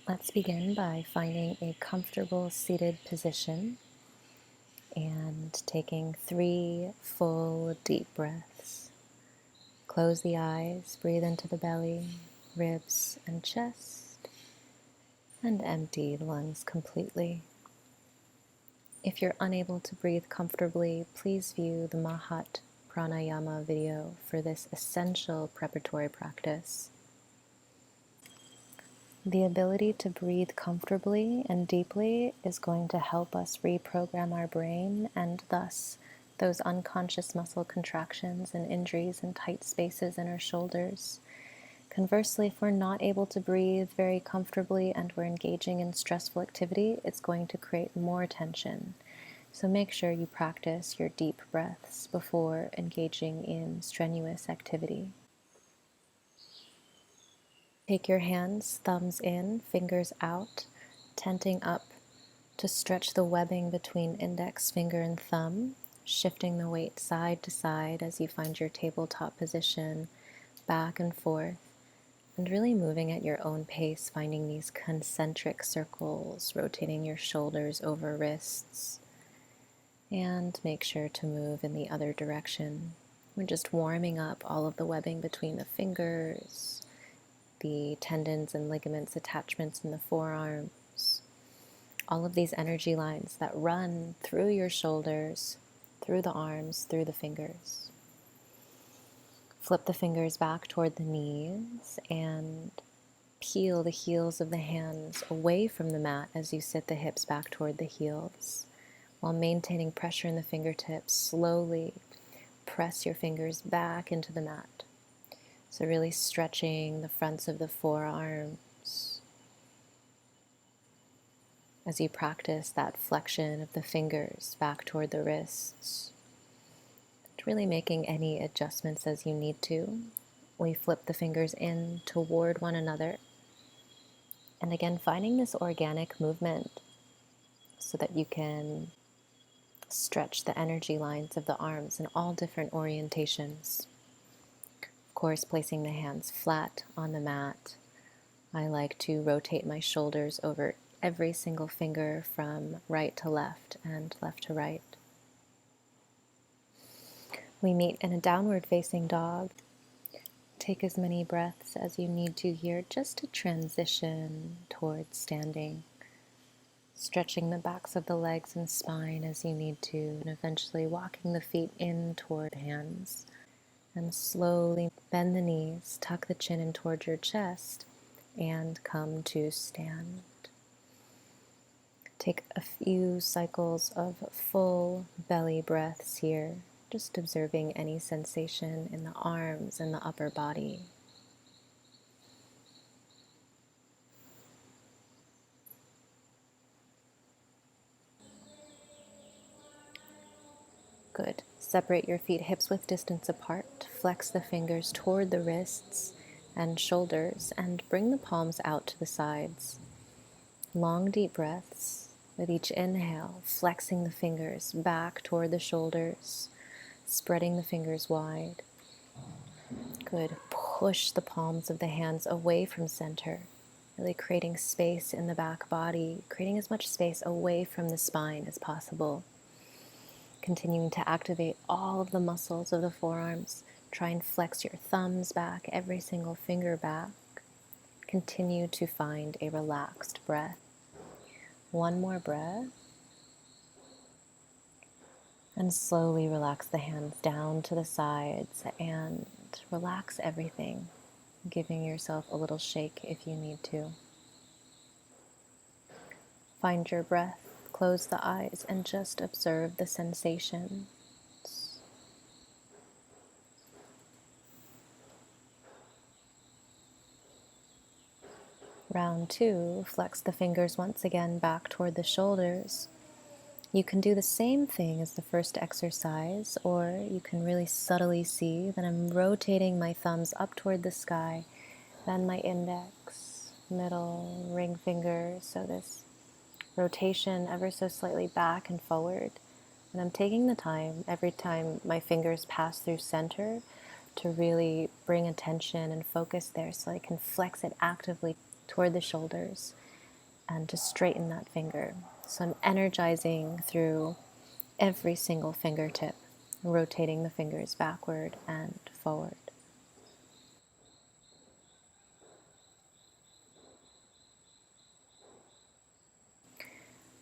Let's begin by finding a comfortable seated position and taking 3 full deep breaths. Close the eyes, breathe into the belly, ribs, and chest, and empty the lungs completely. If you're unable to breathe comfortably, please view the Mahat Pranayama video for this essential preparatory practice. The ability to breathe comfortably and deeply is going to help us reprogram our brain and thus those unconscious muscle contractions and injuries and tight spaces in our shoulders. Conversely, if we're not able to breathe very comfortably and we're engaging in stressful activity, it's going to create more tension. So make sure you practice your deep breaths before engaging in strenuous activity. Take your hands, thumbs in, fingers out, tenting up to stretch the webbing between index finger and thumb, shifting the weight side to side as you find your tabletop position, back and forth, and really moving at your own pace, finding these concentric circles, rotating your shoulders over wrists, and make sure to move in the other direction. We're just warming up all of the webbing between the fingers, the tendons and ligaments attachments in the forearms, all of these energy lines that run through your shoulders, through the arms, through the fingers. Flip the fingers back toward the knees and peel the heels of the hands away from the mat as you sit the hips back toward the heels. While maintaining pressure in the fingertips, slowly press your fingers back into the mat. So really stretching the fronts of the forearms as you practice that flexion of the fingers back toward the wrists. Really making any adjustments as you need to. We flip the fingers in toward one another. And again, finding this organic movement so that you can stretch the energy lines of the arms in all different orientations. Of course, placing the hands flat on the mat. I like to rotate my shoulders over every single finger from right to left and left to right. We meet in a downward facing dog. Take as many breaths as you need to here just to transition towards standing. Stretching the backs of the legs and spine as you need to, and eventually walking the feet in toward the hands. And slowly bend the knees, tuck the chin in toward your chest, and come to stand. Take a few cycles of full belly breaths here, just observing any sensation in the arms and the upper body. Good. Separate your feet hips width distance apart. Flex the fingers toward the wrists and shoulders and bring the palms out to the sides. Long deep breaths with each inhale, flexing the fingers back toward the shoulders, spreading the fingers wide. Good. Push the palms of the hands away from center, really creating space in the back body, creating as much space away from the spine as possible. Continuing to activate all of the muscles of the forearms. Try and flex your thumbs back, every single finger back. Continue to find a relaxed breath. One more breath. And slowly relax the hands down to the sides and relax everything, giving yourself a little shake if you need to. Find your breath, close the eyes, and just observe the sensations. Round 2, flex the fingers once again back toward the shoulders. You can do the same thing as the first exercise, or you can really subtly see that I'm rotating my thumbs up toward the sky, then my index, middle, ring finger, so this rotation ever so slightly back and forward. And I'm taking the time, every time my fingers pass through center, to really bring attention and focus there so I can flex it actively toward the shoulders and to straighten that finger. So I'm energizing through every single fingertip, rotating the fingers backward and forward.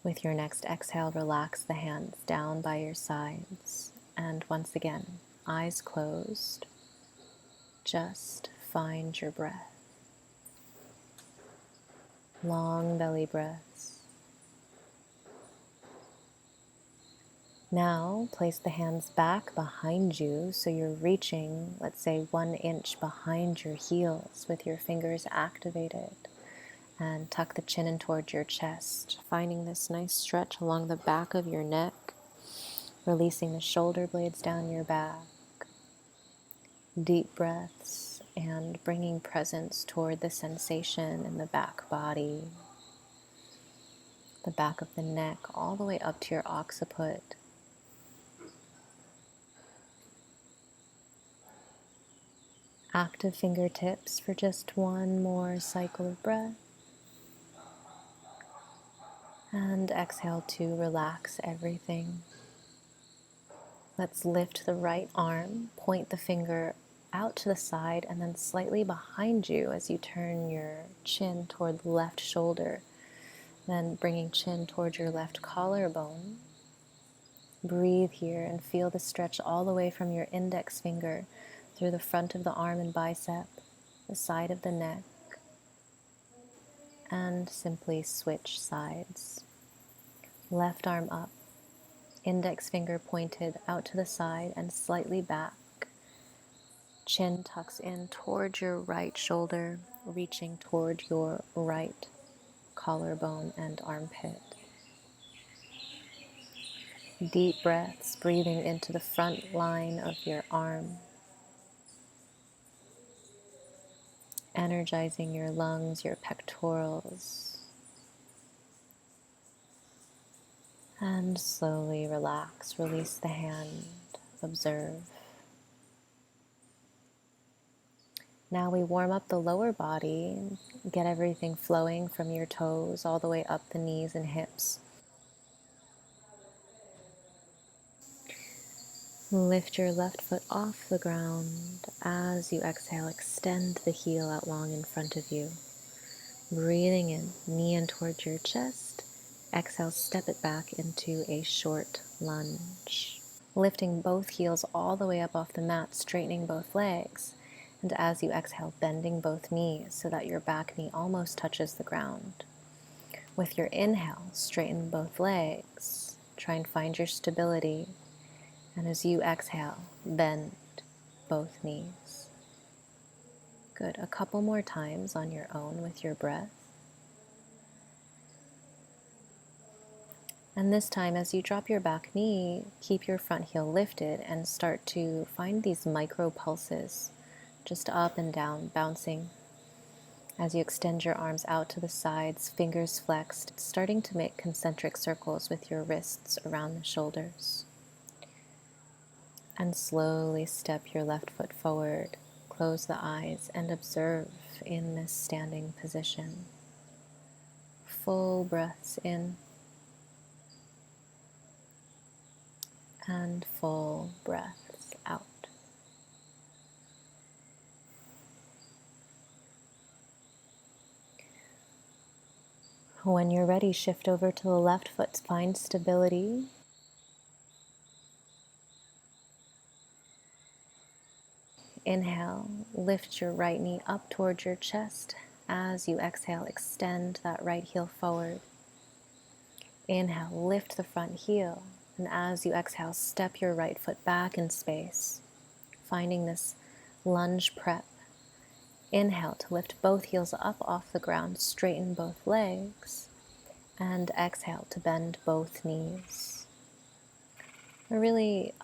With your next exhale, relax the hands down by your sides. And once again, eyes closed, just find your breath. Long belly breaths. Now place the hands back behind you so you're reaching, let's say, 1 inch behind your heels with your fingers activated. And tuck the chin in towards your chest, finding this nice stretch along the back of your neck, releasing the shoulder blades down your back. Deep breaths and bringing presence toward the sensation in the back body, the back of the neck, all the way up to your occiput. Active fingertips for just one more cycle of breath. And exhale to relax everything. Let's lift the right arm, point the finger out to the side and then slightly behind you as you turn your chin toward the left shoulder. Then bringing chin towards your left collarbone. Breathe here and feel the stretch all the way from your index finger through the front of the arm and bicep, the side of the neck, and simply switch sides. Left arm up, index finger pointed out to the side and slightly back. Chin tucks in towards your right shoulder, reaching toward your right collarbone and armpit. Deep breaths, breathing into the front line of your arm, energizing your lungs, your pectorals. And slowly relax, release the hand, observe. Now we warm up the lower body, get everything flowing from your toes all the way up the knees and hips. Lift your left foot off the ground. As you exhale, extend the heel out long in front of you. Breathing in, knee in towards your chest. Exhale, step it back into a short lunge. Lifting both heels all the way up off the mat, straightening both legs. And as you exhale, bending both knees so that your back knee almost touches the ground. With your inhale, straighten both legs. Try and find your stability. And as you exhale, bend both knees. Good. A couple more times on your own with your breath. And this time, as you drop your back knee, keep your front heel lifted and start to find these micro pulses, just up and down, bouncing. As you extend your arms out to the sides, fingers flexed, starting to make concentric circles with your wrists around the shoulders. And slowly step your left foot forward, close the eyes, and observe in this standing position. Full breaths in and full breaths out. When you're ready, shift over to the left foot, find stability. Inhale, lift your right knee up towards your chest. As you exhale, extend that right heel forward. Inhale, lift the front heel. And as you exhale, step your right foot back in space, finding this lunge prep. Inhale to lift both heels up off the ground, straighten both legs. And exhale to bend both knees. We're really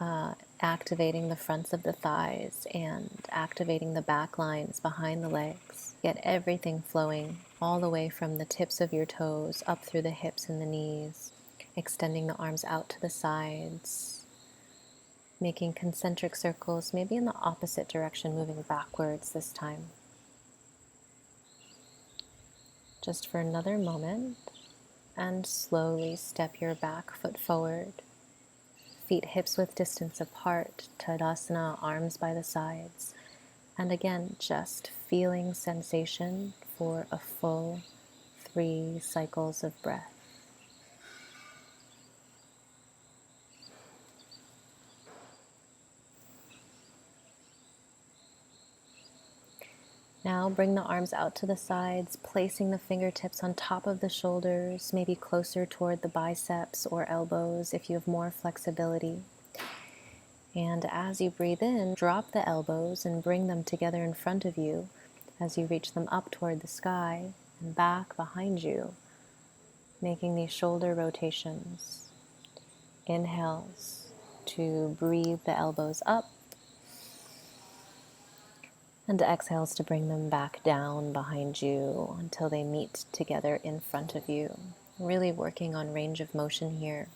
activating the fronts of the thighs and activating the back lines behind the legs. Get everything flowing all the way from the tips of your toes up through the hips and the knees, extending the arms out to the sides, making concentric circles, maybe in the opposite direction, moving backwards this time. Just for another moment. and slowly step your back foot forward. Feet hips width distance apart, Tadasana, arms by the sides. And again, just feeling sensation for a full 3 cycles of breath. Now bring the arms out to the sides, placing the fingertips on top of the shoulders, maybe closer toward the biceps or elbows if you have more flexibility. And as you breathe in, drop the elbows and bring them together in front of you as you reach them up toward the sky and back behind you, making these shoulder rotations. Inhales to breathe the elbows up, and exhales to bring them back down behind you until they meet together in front of you. Really working on range of motion here.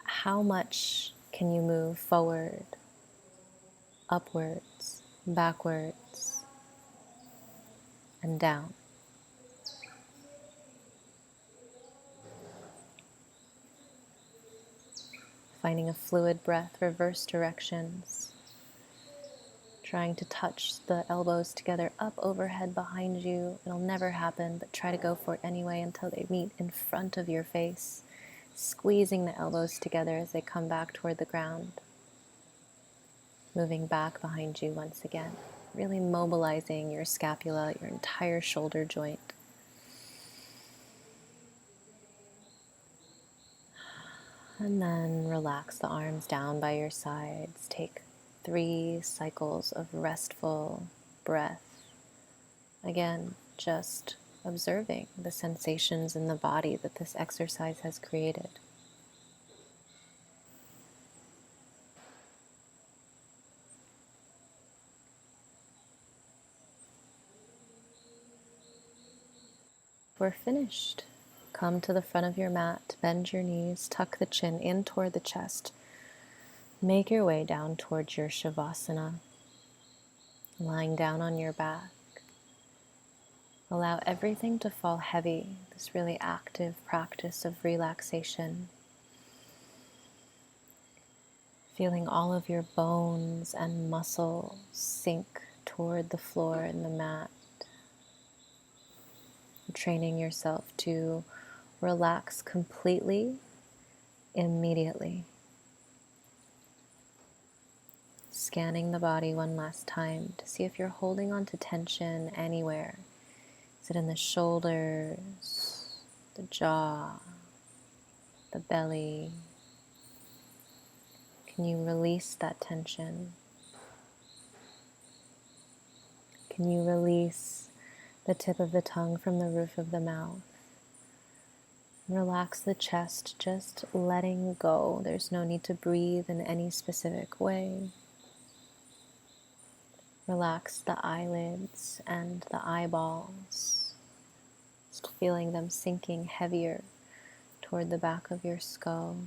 How much can you move forward, upwards, backwards, and down? Finding a fluid breath, reverse directions. Trying to touch the elbows together up overhead behind you. It'll never happen, but try to go for it anyway until they meet in front of your face. Squeezing the elbows together as they come back toward the ground. Moving back behind you once again. Really mobilizing your scapula, your entire shoulder joint. And then relax the arms down by your sides. Take 3 cycles of restful breath. Again, just observing the sensations in the body that this exercise has created. We're finished. Come to the front of your mat, bend your knees, tuck the chin in toward the chest. Make your way down towards your Shavasana, lying down on your back. Allow everything to fall heavy, this really active practice of relaxation. Feeling all of your bones and muscles sink toward the floor and the mat. Training yourself to relax completely, immediately. Scanning the body one last time to see if you're holding on to tension anywhere. Is it in the shoulders, the jaw, the belly? Can you release that tension? Can you release the tip of the tongue from the roof of the mouth? Relax the chest, just letting go. There's no need to breathe in any specific way. Relax the eyelids and the eyeballs, just feeling them sinking heavier toward the back of your skull.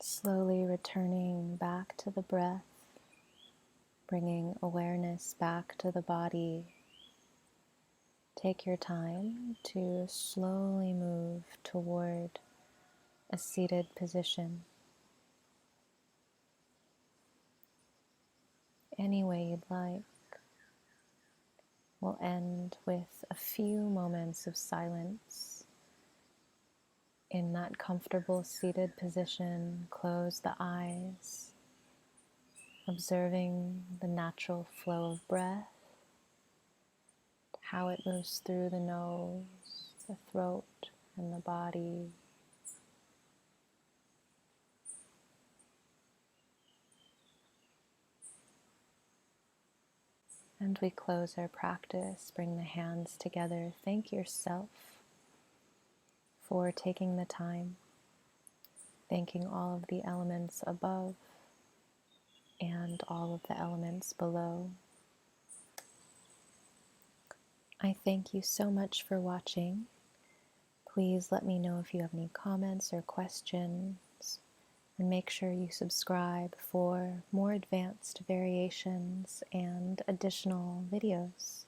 Slowly returning back to the breath, bringing awareness back to the body, Take your time to slowly move toward a seated position, any way you'd like. We'll end with a few moments of silence. In that comfortable seated position, close the eyes, observing the natural flow of breath, how it moves through the nose, the throat, and the body. And we close our practice, bring the hands together. Thank yourself for taking the time, thanking all of the elements above and all of the elements below. I thank you so much for watching. Please let me know if you have any comments or questions, and make sure you subscribe for more advanced variations and additional videos.